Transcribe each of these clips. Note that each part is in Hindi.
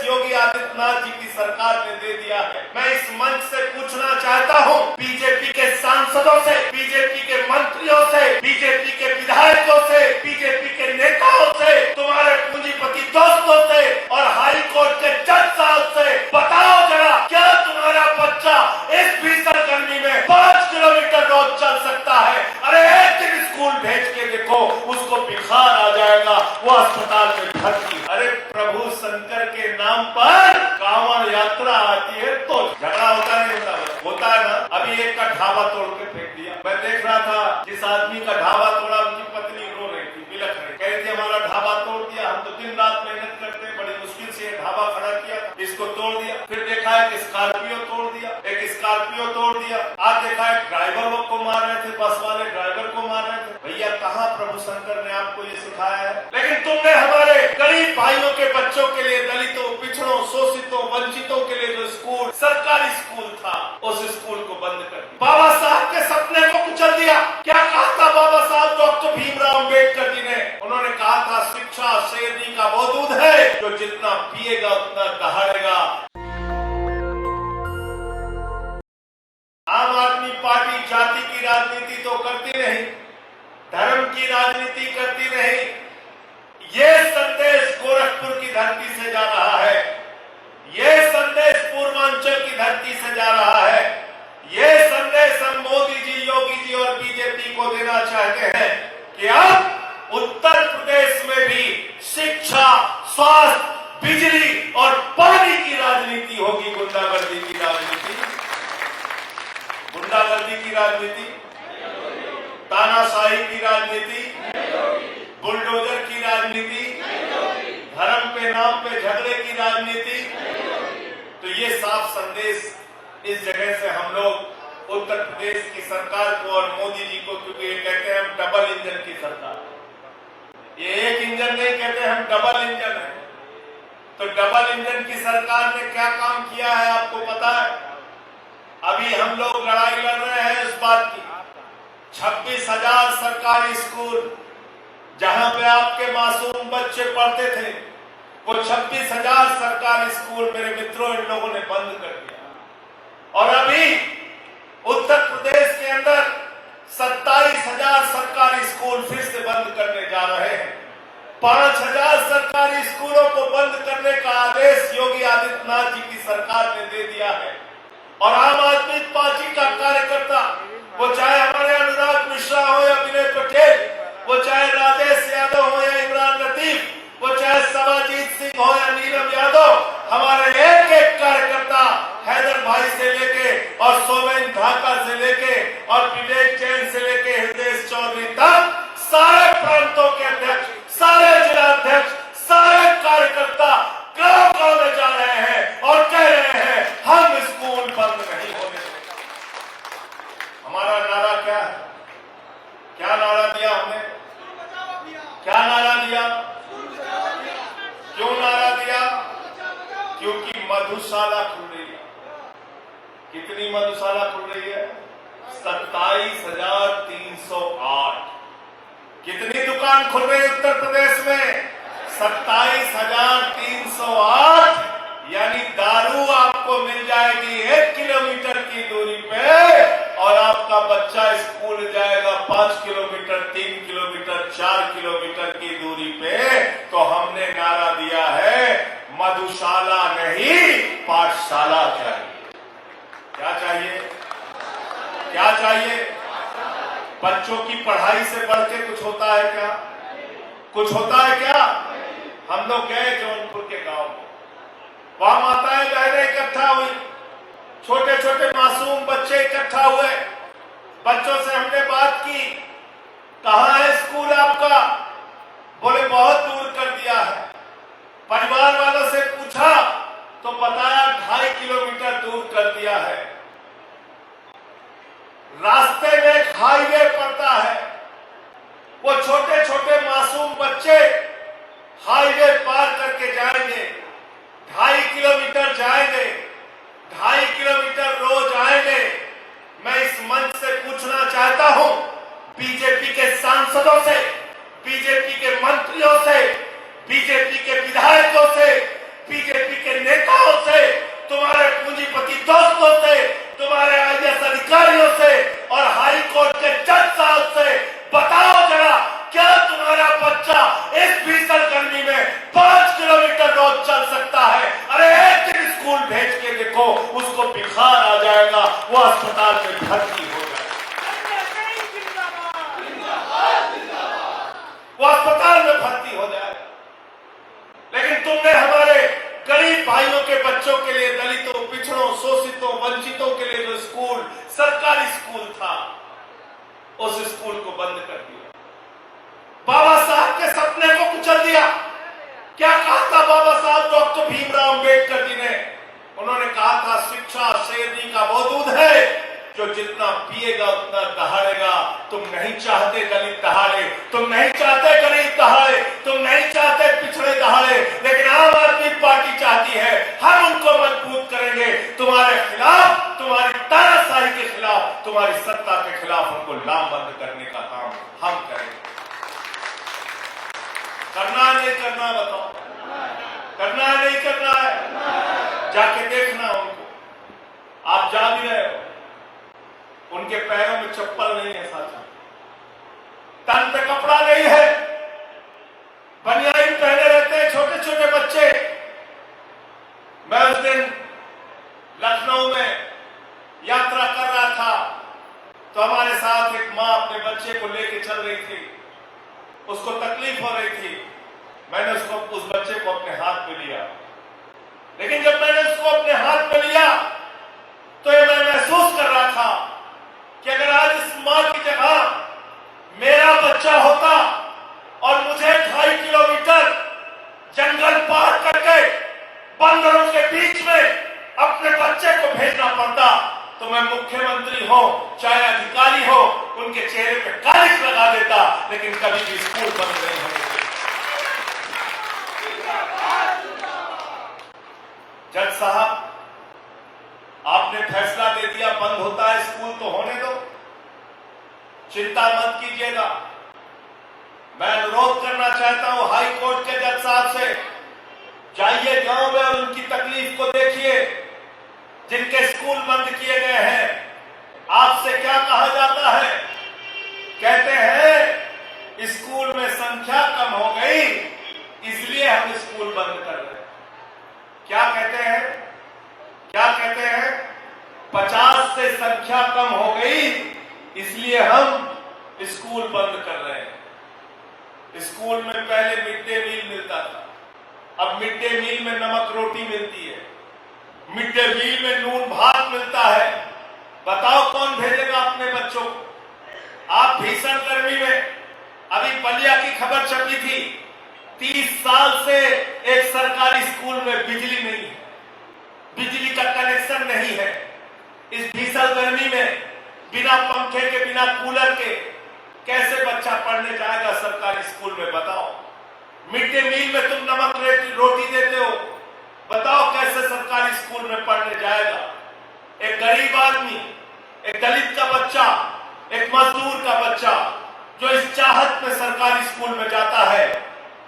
योगी आदित्यनाथ जी की सरकार ने दे दिया है। मैं इस मंच से पूछना चाहता हूँ बीजेपी के सांसदों से, बीजेपी के मंत्रियों से, बीजेपी के विधायकों से, बीजेपी के नेताओं से, तुम्हारे पूंजीपति दोस्तों से और हाई कोर्ट के जज साहब से बताओ जरा, क्या तुम्हारा बच्चा इस भीषण गर्मी में 5 किलोमीटर रोज चल सकता है? अरे एक दिन स्कूल भेज के देखो, उसको बुखार आ जाएगा, वो अस्पताल में भर्ती। अरे प्रभु शंकर के नाम पर कांवड़ यात्रा आती है तो झगड़ा होता नहीं होता है ना। अभी एक का ढाबा तोड़ के फेंक दिया। मैं देख रहा था जिस आदमी का ढाबा तोड़ा उनकी पत्नी रो रही थी, बिलख रही, कह रही थी हमारा ढाबा तोड़ दिया, हम तो दिन रात मेहनत करते, बड़ी मुश्किल से ढाबा खड़ा किया, इसको तोड़ दिया। फिर देखा एक स्कॉर्पियो तोड़ दिया, एक स्कॉर्पियो तोड़ दिया। आज देखा एक ड्राइवर को मार रहे थे, बस वाले ड्राइवर को मार रहे थे। भैया कहाँ प्रभु शंकर ने आपको ये सिखाया है? लेकिन तुमने हमारे गरीब भाइयों के बच्चों के लिए, दलितों, पिछड़ों, शोषितों, वंचितों के लिए जो स्कूल, सरकारी स्कूल था, उस स्कूल को बंद कर दिया। बाबा साहब के सपने को कुचल दिया। क्या कहा था बाबा साहब डॉक्टर भीमराव अम्बेडकर जी ने? उन्होंने कहा था शिक्षा शेरनी का वो दूध है जो जितना पिएगा उतना दहाड़ेगा। आम आदमी पार्टी जाति की राजनीति तो करती नहीं, धर्म की राजनीति करती नहीं। ये संदेश गोरखपुर की धरती से जा रहा है, ये संदेश पूर्वांचल की धरती से जा रहा है। ये संदेश हम मोदी जी, योगी जी और बीजेपी को देना चाहते हैं कि अब उत्तर प्रदेश में भी शिक्षा, स्वास्थ्य, बिजली और पानी की राजनीति होगी। गुंडागर्दी की राजनीति, गुंडागर्दी की राजनीति, तानाशाही की राजनीति, बुलडोजर की राजनीति, धर्म के नाम पे झगड़े की राजनीति। तो ये साफ संदेश इस जगह से हम लोग उत्तर प्रदेश की सरकार को और मोदी जी को, क्योंकि ये कहते हैं हम डबल इंजन की सरकार, ये एक इंजन नहीं कहते, हम डबल इंजन है। तो डबल इंजन की सरकार ने क्या काम किया है आपको पता है? अभी हम लोग लड़ाई लड़ रहे हैं इस बात की, 26,000 सरकारी स्कूल जहां पे आपके मासूम बच्चे पढ़ते थे, वो 26,000 सरकारी स्कूल मेरे मित्रों इन लोगों ने बंद कर दिया। और अभी उत्तर प्रदेश के अंदर 27,000 सरकारी स्कूल फिर से बंद करने जा रहे हैं। 5,000 सरकारी स्कूलों को बंद करने का आदेश योगी आदित्यनाथ जी की सरकार ने दे दिया है। और आम आदमी पार्टी का कार्यकर्ता, वो चाहे हमारे अनुराग मिश्रा हो या विनय पटेल, वो चाहे राजेश यादव हो या इमरान लतीफ, वो चाहे सवाजीत सिंह हो या नीलम यादव, हमारे एक एक कार्यकर्ता हैदर भाई से लेके और सोमेन ढाका से लेके और विवेक जैन से लेके हृदय चौधरी तक, सारे प्रांतों के अध्यक्ष, सारे जिला अध्यक्ष, सारे कार्यकर्ता गांव गांव में जा रहे हैं और कह रहे हैं हम स्कूल बंद नहीं होने देंगे। हमारा नारा क्या है? क्या नारा दिया हमने? क्या नारा दिया? क्यों नारा दिया? क्योंकि मधुशाला खुल रही है। कितनी मधुशाला खुल रही है? 27,308। कितनी दुकान खुल रही है उत्तर प्रदेश में? 27,308। यानी दारू आपको मिल जाएगी 1 किलोमीटर की दूरी पे और आपका बच्चा स्कूल जाएगा 5 किलोमीटर, 3 किलोमीटर, 4 किलोमीटर की दूरी पे। तो हमने नारा दिया है मधुशाला नहीं, पाठशाला चाहिए। क्या चाहिए? क्या चाहिए? बच्चों की पढ़ाई से बढ़ के कुछ होता है क्या? कुछ होता है क्या? हम लोग गए जौनपुर के गांव में, वहां माताएं बहनें इकट्ठा हुई, छोटे छोटे मासूम बच्चे इकट्ठा हुए। बच्चों से हमने बात की, कहाँ है स्कूल आपका? बोले बहुत दूर कर दिया है। परिवार वालों से पूछा तो बताया 2.5 किलोमीटर दूर कर दिया है। रास्ते में एक हाईवे पड़ता है, वो छोटे छोटे मासूम बच्चे हाईवे पार करके जाएंगे, 2.5 किलोमीटर जाएंगे, 2.5 किलोमीटर रोज आएंगे। मैं इस मंच से पूछना चाहता हूं बीजेपी के सांसदों से, बीजेपी के मंत्रियों से, बीजेपी के विधायकों से, बीजेपी के अभिभावकों से, तुम्हारे आईएएस अधिकारियों से और हाई कोर्ट के जज साहब से बताओ जरा, क्या तुम्हारा बच्चा इस भीषण गर्मी में 5 किलोमीटर रोज चल सकता है? अरे एक दिन स्कूल भेज के देखो, उसको बुखार आ जाएगा, वो अस्पताल में भर्ती हो जाएगा, वो अस्पताल में भर्ती हो जाएगा। लेकिन तुमने हमारे गरीब भाइयों के बच्चों के लिए, दलितों, पिछड़ों, शोषितों, वंचितों के लिए जो स्कूल, सरकारी स्कूल था, उस स्कूल को बंद कर दिया। बाबा साहब के सपने को कुचल दिया। क्या कहा था बाबा साहब डॉक्टर भीमराव अम्बेडकर जी ने? उन्होंने कहा था, शिक्षा शेरनी का वो दूध है जो जितना पिएगा उतना दहाड़ेगा। तुम नहीं चाहते दलित दहाड़े, तुम नहीं चाहते गरीब दहाड़े, तुम नहीं चाहते पिछड़े दहाड़े, लेकिन आम आदमी पार्टी चाहती है। हम उनको मजबूत करेंगे। तुम्हारे खिलाफ, तुम्हारी तानाशाही के खिलाफ, तुम्हारी सत्ता के खिलाफ उनको लामबंद करने का काम हम करेंगे। करना नहीं करना बताओ? करना है नहीं करना है? जाके देखना उनको। आप जा भी रहे हो, उनके पैरों में चप्पल नहीं है साथ, तन पे कपड़ा नहीं है, बनियान पहने रहते हैं छोटे छोटे बच्चे। मैं उस दिन लखनऊ में यात्रा कर रहा था, तो हमारे साथ एक मां अपने बच्चे को लेके चल रही थी। उसको तकलीफ हो रही थी। मैंने उस बच्चे को अपने हाथ में लिया, लेकिन जब मैंने उसको अपने हाथ में लिया तो ये मैं महसूस कर रहा था कि अगर आज इस मां की जगह मेरा बच्चा होता और मुझे 2.5 किलोमीटर जंगल पार करके बंदरों के बीच में अपने बच्चे को भेजना पड़ता, तो मैं मुख्यमंत्री हो चाहे अधिकारी हो, उनके चेहरे पे कालिख लगा देता, लेकिन कभी भी स्कूल बंद नहीं होने देता। जज साहब, आपने फैसला दे दिया बंद होता है स्कूल, तो होने दो, चिंता मत कीजिएगा। मैं अनुरोध करना चाहता हूं हाई कोर्ट के जज साहब से, जाइए गांव में और उनकी तकलीफ को देखिए, जिनके स्कूल बंद किए गए हैं। आपसे क्या कहा जाता है? कहते हैं स्कूल में संख्या कम हो गई, इसलिए हम स्कूल बंद कर रहे हैं। क्या कहते हैं? क्या कहते हैं? 50 से संख्या कम हो गई, इसलिए हम स्कूल बंद कर रहे हैं। स्कूल में पहले मिड डे मील मिलता था, अब मिड डे मील में नमक रोटी मिलती है, मिड डे मील में नून भात मिलता है। बताओ कौन भेजेगा अपने बच्चों को? आप भीषण गर्मी में, अभी बलिया की खबर छपी थी, 30 साल से एक सरकारी स्कूल में बिजली नहीं है, बिजली का कनेक्शन नहीं है। इस भीषण गर्मी में बिना पंखे के, बिना कूलर के कैसे बच्चा पढ़ने जाएगा सरकारी स्कूल में? बताओ। मिड डे मील में तुम नमक रोटी देते हो, बताओ कैसे सरकारी स्कूल में पढ़ने जाएगा? एक गरीब आदमी, एक दलित का बच्चा, एक मजदूर का बच्चा जो इस चाहत में सरकारी स्कूल में जाता है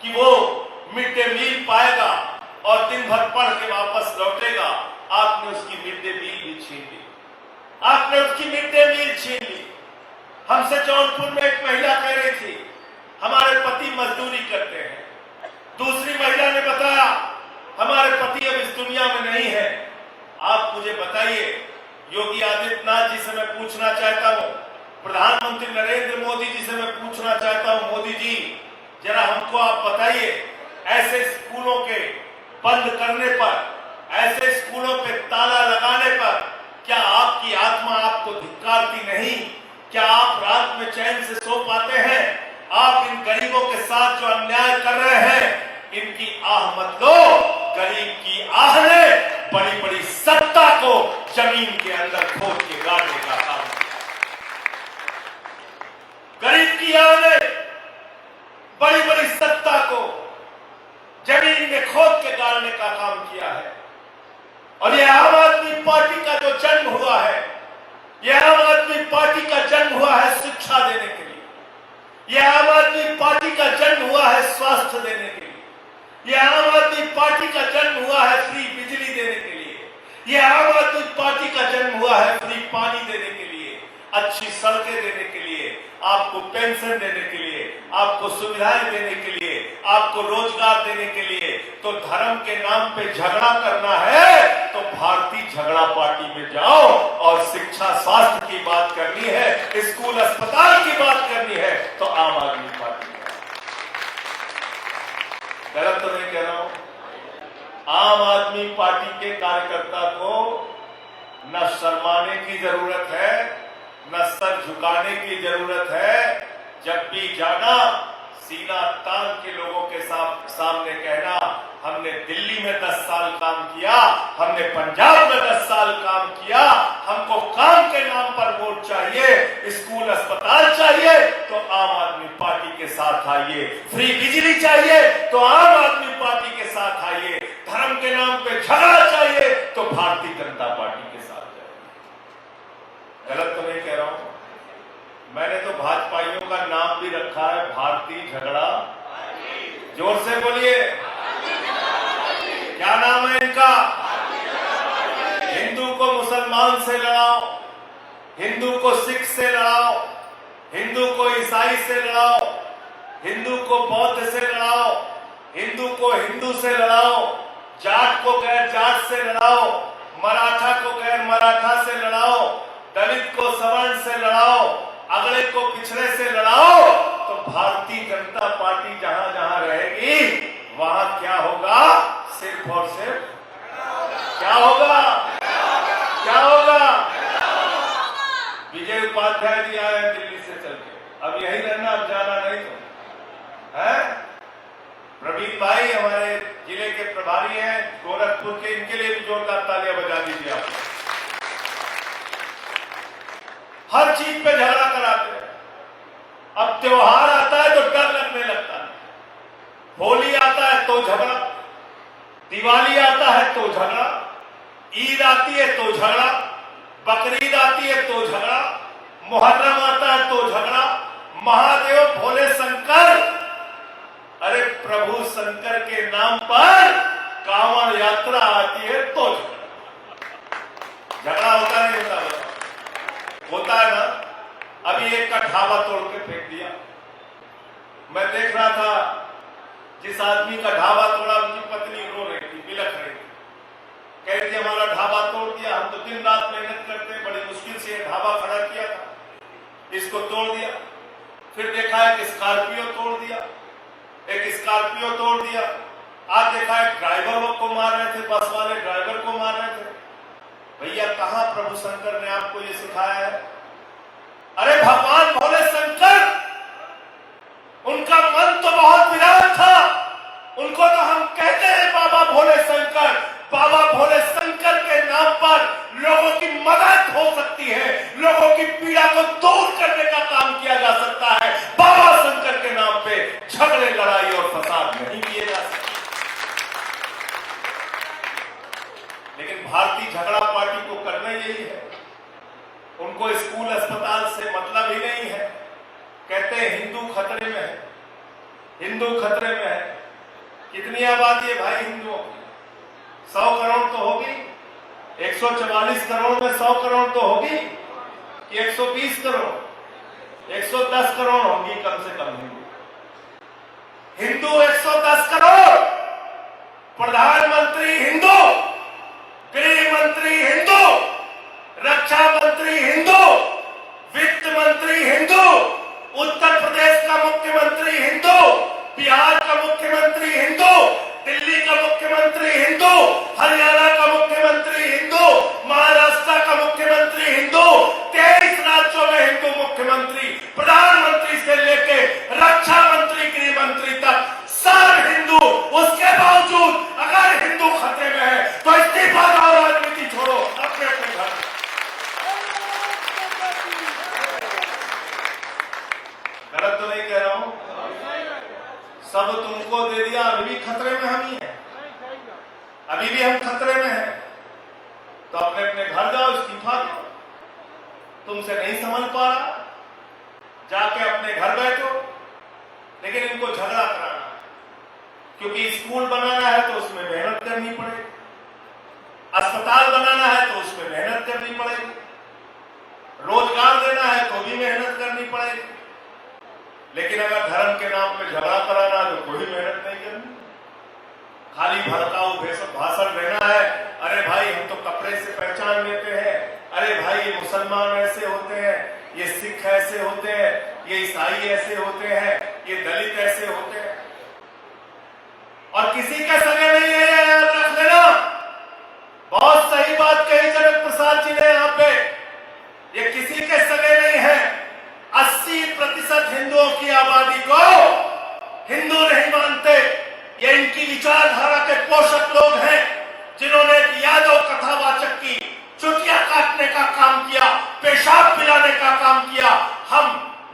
कि वो मिड डे मील पाएगा और दिन भर पढ़ के वापस लौटेगा, आपने उसकी मिड डे मील भी छीन ली। आपने उसकी मिड डे मील छीन ली। हमसे जौनपुर में एक महिला कह रही थी, हमारे पति मजदूरी करते हैं। दूसरी महिला ने बताया, हमारे पति अब इस दुनिया में नहीं है। आप मुझे बताइए, योगी आदित्यनाथ जी से मैं पूछना चाहता हूं, प्रधानमंत्री नरेंद्र मोदी जी से मैं पूछना चाहता हूं, मोदी जी जरा हमको आप बताइए, ऐसे स्कूलों के बंद करने पर, ऐसे स्कूलों पे ताला लगाने पर क्या आपकी आत्मा आपको धिक्कारती नहीं? क्या आप रात में चैन से सो पाते हैं? आप इन गरीबों के साथ जो अन्याय कर रहे हैं, इनकी आह मत लो। गरीब की आह ने बड़ी बड़ी सत्ता को जमीन के अंदर खोद के गाड़ने का काम किया। गरीब की आह ने बड़ी बड़ी सत्ता को जमीन में खोद के गाड़ने का काम किया है। और यह आम आदमी पार्टी का जो जन्म हुआ है, यह आम आदमी पार्टी का जन्म हुआ है शिक्षा देने के लिए, यह आम आदमी पार्टी का जन्म हुआ है स्वास्थ्य देने के लिए, यह आम आदमी पार्टी का जन्म हुआ है फ्री बिजली देने के लिए, यह आम आदमी पार्टी का जन्म हुआ है फ्री पानी देने के लिए, अच्छी सड़कें देने के लिए, आपको पेंशन देने के लिए, आपको सुविधाएं देने के लिए, आपको रोजगार देने के लिए, तो धर्म के नाम पे झगड़ा करना है तो भारतीय झगड़ा पार्टी में जाओ। और शिक्षा स्वास्थ्य की बात करनी है, स्कूल अस्पताल की बात करनी है तो आम आदमी पार्टी। गलत तो नहीं कह रहा हूं? आम आदमी पार्टी के कार्यकर्ता को न शर्माने की जरूरत है, न सर झुकाने की जरूरत है। जब भी जाना सीना तान के लोगों के सामने कहना, हमने दिल्ली में 10 साल काम किया, हमने पंजाब में 10 साल काम किया, हमको काम के नाम पर वोट चाहिए, स्कूल अस्पताल चाहिए तो आम आदमी पार्टी के साथ आइए, फ्री बिजली चाहिए तो आम आदमी पार्टी के साथ आइए, धर्म के नाम पे झगड़ा चाहिए तो भारतीय जनता पार्टी के साथ जाइए। गलत तो नहीं कह रहा हूं? मैंने तो भाजपाइयों का नाम भी रखा है भारतीय झगड़ा। जोर से बोलिए, क्या नाम है इनका? हिंदू को मुसलमान से लड़ाओ, हिंदू को सिख से लड़ाओ, हिंदू को ईसाई से लड़ाओ, हिंदू को बौद्ध से लड़ाओ, हिंदू को हिंदू से लड़ाओ, जाट को गैर जाट से लड़ाओ, मराठा को गैर मराठा से लड़ाओ, दलित को सवर्ण से लड़ाओ, अगले को पिछड़े से लड़ाओ। तो भारतीय जनता पार्टी जहां जहां रहेगी वहां क्या होगा? सिर्फ और सिर्फ क्या होगा? क्या होगा? विजय उपाध्याय जी आए हैं दिल्ली से चल के, अब यही रहना, अब जाना नहीं तो है। प्रवीण भाई हमारे जिले के प्रभारी हैं गोरखपुर के, इनके लिए भी जोरदार तालियां बजा दीजिए आप। हर चीज पे झगड़ा कराते हैं। अब त्योहार आता है तो डर लगने लगता है, होली आता है तो झगड़ा, दिवाली आता है तो झगड़ा, ईद आती है तो झगड़ा, बकरीद आती है तो झगड़ा, मुहर्रम आता है तो झगड़ा, महादेव भोले शंकर, अरे प्रभु शंकर के नाम पर कांवड़ यात्रा आती है तो झगड़ा होता नहीं होता? होता है ना। अभी एक का ढाबा तोड़ के फेंक दिया। मैं देख रहा था जिस आदमी का ढाबा तोड़ा उनकी पत्नी रो रही थी, बिलख रही थी, कह रही थी हमारा ढाबा तोड़ दिया, हम तो दिन रात मेहनत करते, बड़ी मुश्किल से ये ढाबा खड़ा किया था, इसको तोड़ दिया। फिर देखा एक स्कॉर्पियो तोड़ दिया, एक स्कॉर्पियो तोड़ दिया। आज देखा एक ड्राइवर को मार रहे थे, बस वाले ड्राइवर को मार रहे थे। भैया कहां प्रभु शंकर ने आपको ये सिखाया है? अरे भगवान भोले शंकर, उनका मन तो बहुत विराट था, उनको तो हम कहते हैं बाबा भोले शंकर। बाबा भोले शंकर के नाम पर लोगों की मदद हो सकती है, लोगों की पीड़ा को दूर करने का काम किया जा सकता है। बाबा शंकर के नाम पे झगड़े, लड़ाई और फसाद नहीं किए जा सकते। लेकिन भारतीय झगड़ा पार्टी को करना यही है। उनको स्कूल अस्पताल से मतलब ही नहीं है। कहते हैं हिंदू खतरे में है, हिंदू खतरे में है। कितनी आबादी है भाई हिंदुओं की? 100 करोड़ तो होगी। 144 करोड़ में 100 करोड़ तो होगी कि 120 करोड़? 110 करोड़ होगी कम से कम हिंदू 110 करोड़। प्रधानमंत्री हिंदू, गृह मंत्री हिंदू, रक्षा मंत्री हिंदू, वित्त मंत्री हिंदू, उत्तर प्रदेश का मुख्यमंत्री हिंदू, बिहार का मुख्यमंत्री हिंदू, दिल्ली का मुख्यमंत्री हिंदू, हरियाणा का मुख्यमंत्री हिंदू, महाराष्ट्र का मुख्यमंत्री हिंदू, 23 राज्यों में हिंदू मुख्यमंत्री, प्रधानमंत्री से लेके रक्षा मंत्री, गृह मंत्री तक सब हिंदू। उसके बावजूद अगर हिंदू खतरे में है तो इस्तीफा दो, राजनीति छोड़ो, अपने अपने घर। गलत तो नहीं कह रहा हूं? सब तुमको दे दिया, अभी भी खतरे में हम ही हैं, अभी भी हम खतरे में हैं। तो अपने अपने घर जाओ, इस्तीफा दो। तुमसे नहीं समझ पा रहा, जाके अपने घर बैठो। लेकिन इनको झगड़ा कराना, क्योंकि स्कूल बनाना है तो उसमें मेहनत करनी पड़ेगी, अस्पताल बनाना है तो उसमें मेहनत करनी पड़ेगी, रोजगार देना है तो भी मेहनत करनी पड़ेगी। लेकिन अगर धर्म के नाम पे झगड़ा कराना तो कोई मेहनत नहीं करनी, खाली भड़काऊ भाषण देना है। अरे भाई हम तो कपड़े से पहचान लेते हैं, अरे भाई ये मुसलमान ऐसे होते हैं, ये सिख ऐसे होते हैं, ये ईसाई ऐसे होते हैं, ये दलित ऐसे होते हैं, और किसी के सगे नहीं है, याद रख लेना। बहुत सही बात कही जनक प्रसाद जी ने यहाँ पे, ये किसी के सगे नहीं है। 80% हिंदुओं की आबादी को हिंदू नहीं मानते। ये इनकी विचारधारा के पोषक लोग हैं, जिन्होंने यादव कथावाचक की चुटिया काटने का काम किया, पेशाब पिलाने का काम किया। हम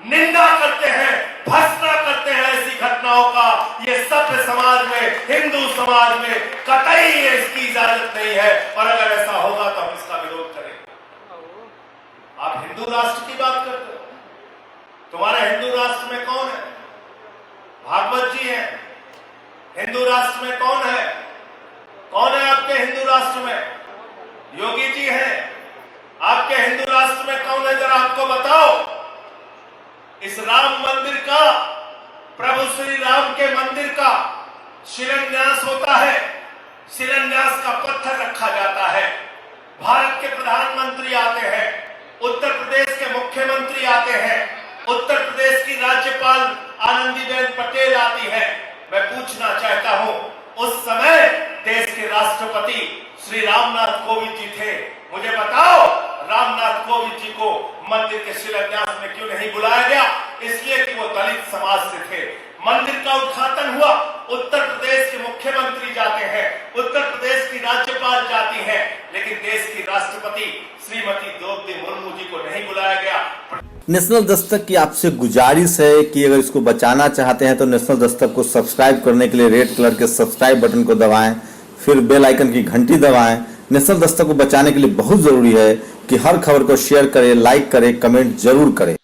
निंदा करते हैं, भर्त्सना करते हैं ऐसी घटनाओं का। ये सभ्य समाज में, हिंदू समाज में कतई इसकी इजाजत नहीं है, और अगर ऐसा होगा तो हम इसका विरोध करेंगे। आप हिंदू राष्ट्र की बात करते हो, तुम्हारे हिंदू राष्ट्र में कौन है? भागवत जी हैं। हिंदू राष्ट्र में कौन है? कौन है आपके हिंदू राष्ट्र में? योगी जी हैं। आपके हिंदू राष्ट्र में कौन है, जरा आपको बताओ। इस राम मंदिर का, प्रभु श्री राम के मंदिर का शिलान्यास होता है, शिलान्यास का पत्थर रखा जाता है, भारत के प्रधानमंत्री आते हैं, उत्तर प्रदेश के मुख्यमंत्री आते हैं, उत्तर प्रदेश की राज्यपाल आनंदीबेन पटेल आती है। मैं पूछना चाहता हूं, उस समय देश के राष्ट्रपति श्री रामनाथ कोविंद जी थे। मुझे बताओ, रामनाथ कोविंद जी को मंदिर के शिलान्यास में क्यों नहीं बुलाया गया? इसलिए कि वो दलित समाज से थे। मंदिर का उद्घाटन हुआ, उत्तर प्रदेश के मुख्यमंत्री जाते हैं, उत्तर प्रदेश की राज्यपाल जाती है, लेकिन देश की राष्ट्रपति श्रीमती द्रौपदी मुर्मू जी को नहीं बुलाया गया। नेशनल दस्तक की आपसे गुजारिश है कि अगर इसको बचाना चाहते हैं तो नेशनल दस्तक को सब्सक्राइब करने के लिए रेड कलर के सब्सक्राइब बटन को दबाएं, फिर बेल आइकन की घंटी दबाएं। नेशनल दस्तक को बचाने के लिए बहुत जरूरी है कि हर खबर को शेयर करें, लाइक करें, कमेंट जरूर करें।